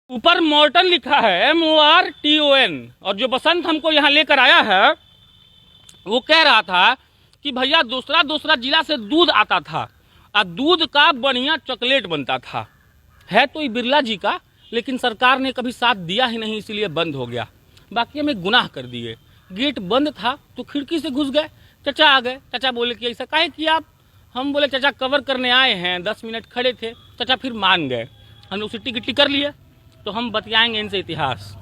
ऊपर मॉर्टन लिखा है, MORTON। और जो बसंत हमको यहाँ लेकर आया है वो कह रहा था कि भैया दूसरा जिला से दूध आता था और दूध का बढ़िया चॉकलेट बनता था। है तो ये बिरला जी का, लेकिन सरकार ने कभी साथ दिया ही नहीं, इसीलिए बंद हो गया। बाकी हमें गुनाह कर दिए। गेट बंद था तो खिड़की से घुस गए। चाचा आ गए। चाचा बोले कि ऐसा काहे किया आप? हम बोले चाचा कवर करने आए हैं, 10 मिनट खड़े थे। चाचा फिर मान गए। हम लोग सिट्टी गिट्टी कर लिए। तो हम बतियाएंगे इनसे इतिहास।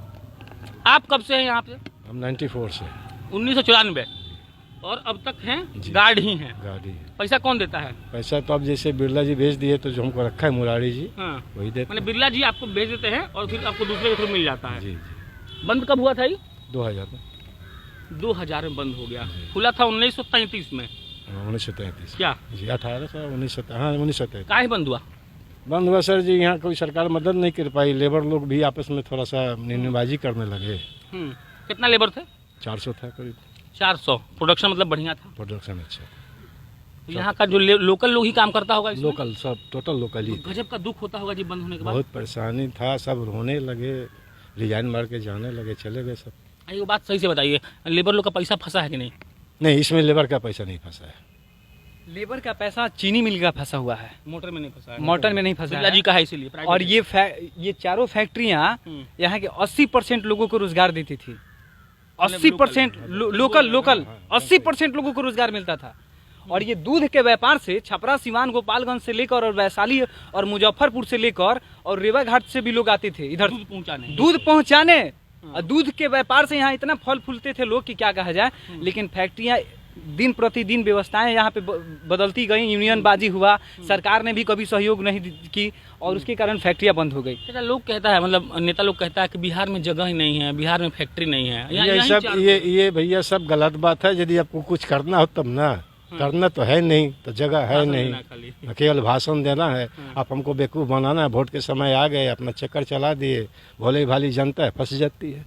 आप कब से हैं यहाँ पे? हम 94 से। 1994। और अब तक हैं गार्ड ही हैं? गार्ड ही है। पैसा कौन देता है? पैसा तो अब जैसे बिरला जी भेज दिए तो जो हमको रखा है मुरारी जी, हाँ, वही देते। मैंने बिरला जी आपको भेज देते हैं और फिर आपको दूसरे के थ्रू मिल जाता है। जी जी। बंद कब हुआ था ये? 2000 में। 2000 में बंद हो गया। खुला था 1933 में। 1933 क्या जी? 1933 काहे बंद हुआ? बंद हुआ सर जी, यहाँ कोई सरकार मदद नहीं कर पाई। लेबर लोग भी आपस में थोड़ा सा निन्नेबाजी करने लगे। कितना लेबर थे? 400 था करीब। 400। प्रोडक्शन मतलब बढ़िया था? प्रोडक्शन अच्छा। तो यहाँ का जो लोकल लोग ही काम करता होगा इसमें? लोकल सब टोटल लोकल ही। गजब का दुख होता होगा जी बंद होने के बाद। बहुत परेशानी था, सब रोने लगे, रिजाइन मार के जाने लगे, चले गए सब। ये बात सही से बताइए, लेबर लोग का पैसा फंसा है कि नहीं? नहीं, इसमें लेबर का पैसा नहीं फंसा है। लेबर का पैसा चीनी मिल का फंसा हुआ है, मोटर में नहीं फंसा है। मोटर में नहीं फंसा बिरला जी है। का है इसीलिए। और ये चारों फैक्ट्रियाँ यहाँ के 80% लोगों को रोजगार देती थी। 80% लोकल 80% लोगों को रोजगार मिलता था। और ये दूध के व्यापार से छपरा, सिवान, गोपालगंज से लेकर और वैशाली और मुजफ्फरपुर से लेकर और रेवा घाट से भी लोग आते थे इधर दूध पहुंचाने। और दूध के व्यापार से यहाँ इतना फल फूलते थे लोग कि क्या कहा जाए। लेकिन फैक्ट्रियाँ दिन प्रतिदिन व्यवस्थाएं यहाँ पे बदलती गई, यूनियन बाजी हुआ, सरकार ने भी कभी सहयोग नहीं की और उसके कारण फैक्ट्रियाँ बंद हो गई। लोग कहता है, मतलब नेता लोग कहता है कि बिहार में जगह ही नहीं है, बिहार में फैक्ट्री नहीं है। ये सब ये भैया सब गलत बात है। यदि आपको कुछ करना हो तब ना, करना तो है नहीं तो जगह है नहीं, केवल भाषण देना है। आप हमको बेवकूफ़ बनाना है। वोट के समय आ गए, अपना चक्कर चला दिए, भोले भाली जनता है फंस जाती है।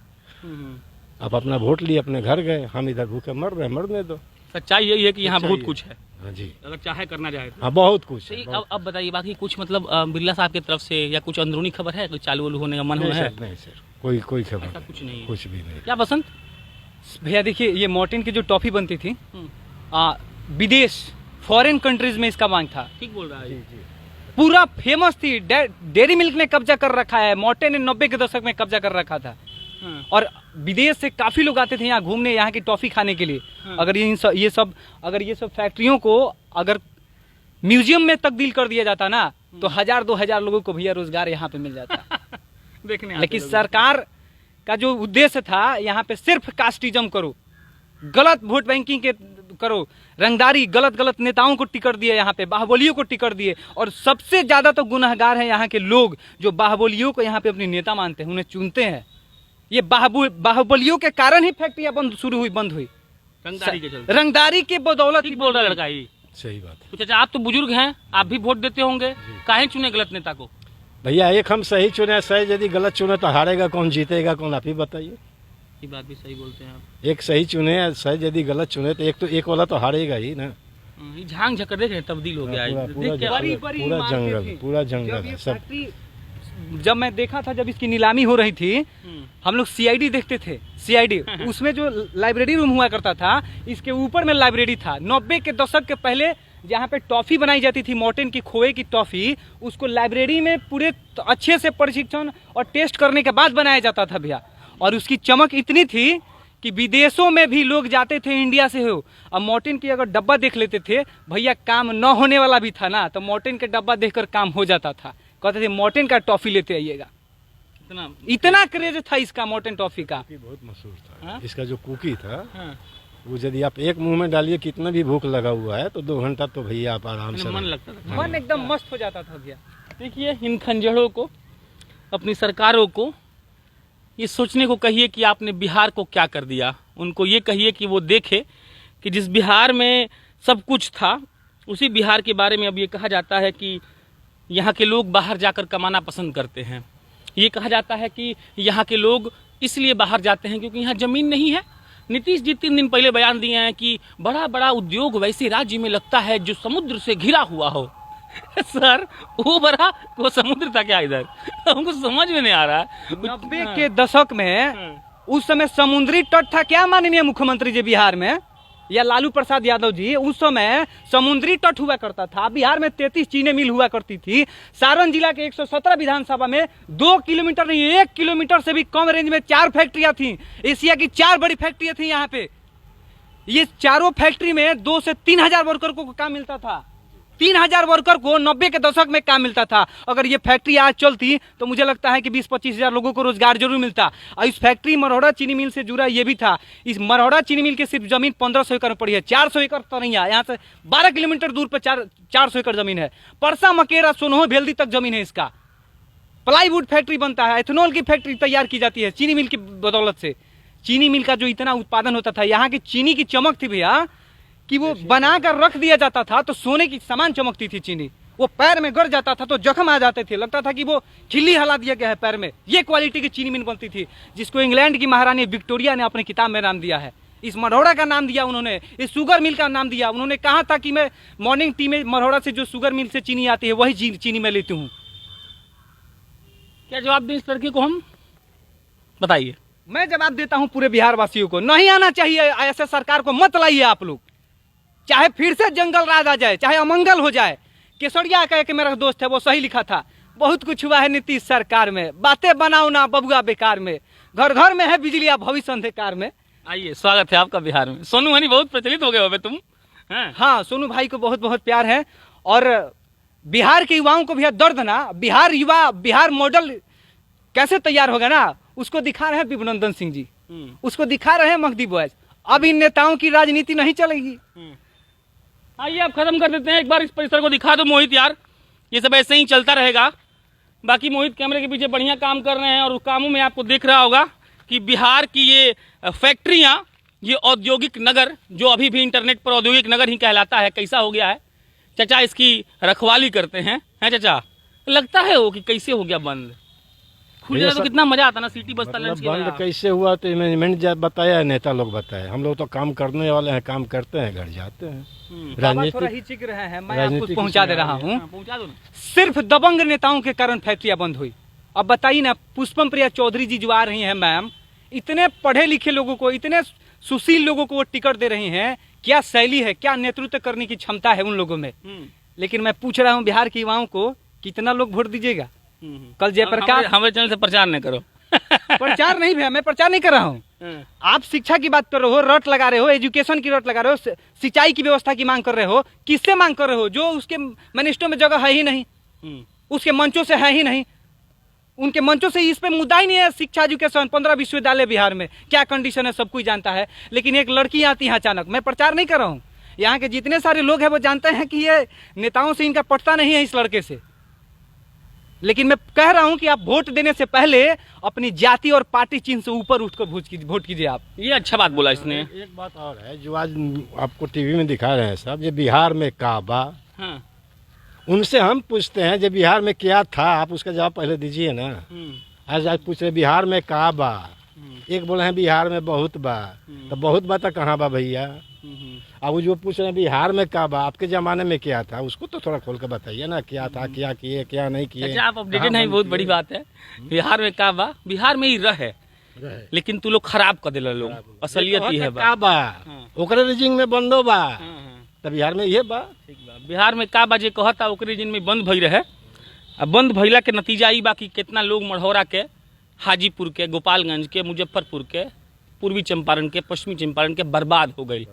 आप अपना वोट लिए अपने घर गए, हम इधर भूखे मर रहे, मरने दो। सच्चाई यही है कि यहाँ बहुत कुछ है। हाँ जी, अगर चाहे करना चाहे तो। हाँ बहुत कुछ है। अब बताइए बाकी कुछ, मतलब बिरला साहब की तरफ से या कुछ अंदरूनी खबर है, कोई चालू वालू होने का मन है? नहीं सर, कोई खबर ऐसा कुछ नहीं है। कुछ भी नहीं। क्या बसंत भैया देखिए, ये मॉर्टिन की जो टॉफी बनती थी, विदेश फॉरेन कंट्रीज में इसका मांग था। ठीक बोल रहा है। पूरा फेमस थी। डेयरी मिल्क ने कब्जा कर रखा है, मॉर्टिन ने 90 के दशक में कब्जा कर रखा था। और विदेश से काफी लोग आते थे यहाँ घूमने, यहाँ की टॉफी खाने के लिए। अगर ये सब फैक्ट्रियों को अगर म्यूजियम में तब्दील कर दिया जाता ना, तो 1000-2000 लोगों को भैया रोजगार यहाँ पे मिल जाता। देखने लेकिन सरकार का जो उद्देश्य था, यहाँ पे सिर्फ कास्टिज्म करो, गलत वोट बैंकिंग के करो, रंगदारी, गलत नेताओं को टिकट दिए, यहाँ पे बाहुबलियों को टिकट दिए। और सबसे ज्यादा तो गुनहगार है यहाँ के लोग, जो बाहुबलियों को यहाँ पे अपनी नेता मानते हैं, उन्हें चुनते हैं। ये बाहुबलियों के कारण ही फैक्ट्रियां बंद हुई। रंगदारी के बदौलत ही। बोल रहा लड़का ही सही बात है। तो चाचा आप तो बुजुर्ग हैं, आप भी वोट देते होंगे, काहे चुने गलत नेता को? भैया एक हम सही चुने, सही यदि गलत चुने तो हारेगा कौन, जीतेगा कौन, आप ही बताइए। ये बात भी सही बोलते हैं आप। एक सही चुने, सही यदि गलत चुने तो एक वाला तो हारेगा ही ना। झांग झकर देख रहे, तब्दील हो गया है। पूरा जंगल है सब। जब मैं देखा था, जब इसकी नीलामी हो रही थी, हम लोग CID देखते थे। CID उसमें जो लाइब्रेरी रूम हुआ करता था, इसके ऊपर में लाइब्रेरी था। 90 के दशक के पहले जहाँ पे टॉफी बनाई जाती थी, मॉर्टिन की खोए की टॉफी, उसको लाइब्रेरी में पूरे अच्छे से प्रशिक्षण और टेस्ट करने के बाद बनाया जाता था भैया। और उसकी चमक इतनी थी कि विदेशों में भी लोग जाते थे, इंडिया से हो। अब मॉर्टिन की अगर डब्बा देख लेते थे भैया, काम न होने वाला भी था ना, तो मॉर्टिन के डब्बा देखकर काम हो जाता था। कहते थे मॉर्टिन का टॉफी लेते आइएगा। इतना क्रेज था इसका, मॉर्टिन टॉफी का। बहुत मशहूर था। इसका जो कुकी था, वो यदि आप एक मुंह में डालिए, कितना भी भूख लगा हुआ है तो 2 घंटा तो भैया आप आराम से मन लगता था, मन एकदम मस्त हो जाता था भैया। देखिए, इन खंजरों को, अपनी सरकारों को ये सोचने को कहिए कि आपने बिहार को क्या कर दिया। उनको ये कहिए कि वो देखे कि जिस बिहार में सब कुछ था, उसी बिहार के बारे में अब ये कहा जाता है कि यहाँ के लोग बाहर जाकर कमाना पसंद करते हैं। ये कहा जाता है कि यहाँ के लोग इसलिए बाहर जाते हैं क्योंकि यहाँ ज़मीन नहीं है। नीतीश जी 3 दिन पहले बयान दिए हैं कि बड़ा बड़ा उद्योग वैसे राज्य में लगता है जो समुद्र से घिरा हुआ हो। सर वो बड़ा वो समुद्र था क्या इधर? हमको समझ में नहीं आ रहा है। 90 के दशक में उस समय समुद्री तट था क्या माननीय मुख्यमंत्री जी बिहार में, या लालू प्रसाद यादव जी? उस समय समुद्री तट हुआ करता था। बिहार में 33 चीनी मिल हुआ करती थी। सारण जिला के 117 विधानसभा में 2 किलोमीटर नहीं 1 किलोमीटर से भी कम रेंज में 4 फैक्ट्रियां थी। एशिया की 4 बड़ी फैक्ट्रियां थी यहाँ पे। ये चारों फैक्ट्री में 2 से 3 हजार वर्कर को काम मिलता था। 3000 वर्कर को 90 के दशक में काम मिलता था। अगर ये फैक्ट्री आज चलती तो मुझे लगता है कि 20-25 हजार लोगों को रोजगार जरूर मिलता। और इस फैक्ट्री मरौड़ा चीनी मिल से जुड़ा ये भी था। इस मरौड़ा चीनी मिल की सिर्फ जमीन 1500 एकड़ में पड़ी है। 400 एकड़ तो नहीं है, यहाँ से 12 किलोमीटर दूर पर 400 एकड़ जमीन है। परसा मकेरा सोनहो भेल्दी तक जमीन है इसका। प्लाईवुड फैक्ट्री बनता है, एथेनॉल की फैक्ट्री तैयार की जाती है चीनी मिल की बदौलत से। चीनी मिल का जो इतना उत्पादन होता था, यहाँ की चीनी की चमक थी भैया कि वो बनाकर रख दिया जाता था तो सोने की समान चमकती थी चीनी। वो पैर में गड़ जाता था तो जख्म आ जाते थे, लगता था कि वो खिल्ली हला दिया गया है पैर में। ये क्वालिटी की चीनी मिल बनती थी, जिसको इंग्लैंड की महारानी विक्टोरिया ने अपनी किताब में नाम दिया है। इस मरौड़ा का नाम दिया उन्होंने, इस शुगर मिल का नाम दिया उन्होंने। कहा था कि मैं मॉर्निंग टी में मरौड़ा से जो शुगर मिल से चीनी आती है वही चीनी मैं लेती हूँ। क्या जवाब दें इस लड़के को हम? बताइए। मैं जवाब देता हूँ पूरे बिहार वासियों को, नहीं आना चाहिए ऐसे सरकार को, मत लाइए आप लोग। चाहे फिर से जंगल राज आ जाए, चाहे अमंगल हो जाए। केसरिया कह के मेरा दोस्त है, वो सही लिखा था। बहुत कुछ हुआ है नीतीश सरकार में, बातें बनाओ ना बबुआ बेकार में। घर घर में है बिजलियां भविष्य अंधकार में। आइए, स्वागत है आपका बिहार में। सोनू हनी बहुत प्रचलित हो गए हो तुम। हाँ, सोनू भाई को बहुत बहुत प्यार है। और बिहार के युवाओं को भी दर्द ना, बिहार युवा, बिहार मॉडल कैसे तैयार होगा ना, उसको दिखा रहे हैं विभुनंदन सिंह जी, उसको दिखा रहे हैं मगदी बॉयज। अब इन नेताओं की राजनीति नहीं चलेगी। आइए आप खत्म कर देते हैं, एक बार इस परिसर को दिखा दो मोहित यार। ये सब ऐसे ही चलता रहेगा। बाकी मोहित कैमरे के पीछे बढ़िया काम कर रहे हैं और उस कामों में आपको देख रहा होगा कि बिहार की ये फैक्ट्रियां, ये औद्योगिक नगर जो अभी भी इंटरनेट पर औद्योगिक नगर ही कहलाता है, कैसा हो गया है। चाचा इसकी रखवाली करते हैं चाचा? लगता है वो कि कैसे हो गया बंद? खुल जाए तो कितना मजा आता ना, सिटी बसता लंच बंद कैसे हुआ तो मैनेजमेंट बताया, नेता लोग बताए। हम लोग तो काम करने वाले हैं, काम करते हैं, घर जाते हैं। राजनीतिक रहे हैं, मैं आपको पहुंचा दे रहा हूँ। पहुंचा दो ना। सिर्फ दबंग नेताओं के कारण फैक्ट्रियां बंद हुई। अब बताइए ना, पुष्पम प्रिया चौधरी जी जो आ रही हैं मैम, इतने पढ़े लिखे लोगों को, इतने सुशील लोगों को वो टिकट दे रही हैं। क्या शैली है, क्या नेतृत्व करने की क्षमता है उन लोगों में। लेकिन मैं पूछ रहा हूँ बिहार के युवाओं को, कितना लोग वोट दीजिएगा? कल जयप्रकाश, हमारे चैनल से प्रचार नहीं करो। प्रचार नहीं भैया, मैं प्रचार नहीं कर रहा हूँ। आप शिक्षा की बात कर रहे हो, रट लगा रहे हो, एजुकेशन की रट लगा रहे हो, सिंचाई की व्यवस्था की मांग कर रहे हो। किससे मांग कर रहे हो? जो उसके मैनिफेस्टो में जगह है ही नहीं, उसके मंचों से है ही नहीं। उनके मंचों से इस पे मुद्दा ही नहीं है। शिक्षा, एजुकेशन, 15 विश्वविद्यालय बिहार में क्या कंडीशन है सब कोई जानता है। लेकिन एक लड़की आती है अचानक। मैं प्रचार नहीं कर रहा हूँ, यहाँ के जितने सारे लोग हैं वो जानते हैं कि ये नेताओं से इनका पटता नहीं है इस लड़के से। लेकिन मैं कह रहा हूं कि आप वोट देने से पहले अपनी जाति और पार्टी चिन्ह से ऊपर उठकर वोट कीजिए आप। ये अच्छा बात बोला इसने। एक बात और है जो आज आपको टीवी में दिखा रहे हैं सब, ये बिहार में काबा। हाँ। उनसे हम पूछते हैं जब बिहार में क्या था, आप उसका जवाब पहले दीजिए ना। आज पूछ रहे बिहार में काबा, एक बोले हैं बिहार में बहुत बा, तो बहुत बा तो कहाँ बा भैया? अब वो जो पूछ रहे हैं बिहार में क्या बा, आपके जमाने में क्या था, उसको तो थोड़ा खोल कर बताइए ना, क्या था, क्या किए, क्या नहीं किए। अच्छा, आप अपडेटेड नहीं, बहुत बड़ी बात है। बिहार में क्या बा, बिहार में ही रहे, लेकिन तू लोग खराब कर दिला लोग, असलियत ही है का बा, ओकरे रीजिंग में बंदो बा, तो बिहार में ये बा। बिहार में का बा जे कहता ओकरे रीजिंग में बंद भई रहे। अब बंद भइला के नतीजा ई बा कि कितना लोग मढ़ौरा के, हाजीपुर के, गोपालगंज के, मुजफ्फरपुर के, पूर्वी चंपारण के, पश्चिमी चंपारण के बर्बाद हो गई।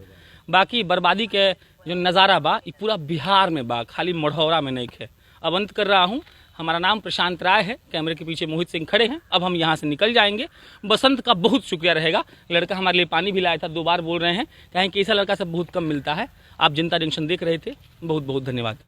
बाकी बर्बादी के जो नज़ारा बा ये पूरा बिहार में बा, खाली मढ़ौरा में नहीं है। अब अंत कर रहा हूँ। हमारा नाम प्रशांत राय है, कैमरे के पीछे मोहित सिंह खड़े हैं। अब हम यहाँ से निकल जाएंगे। बसंत का बहुत शुक्रिया रहेगा, लड़का हमारे लिए पानी भी लाया था, 2 बार बोल रहे हैं, कहें कि ऐसा लड़का सब बहुत कम मिलता है। आप जनता जंक्शन देख रहे थे, बहुत बहुत धन्यवाद।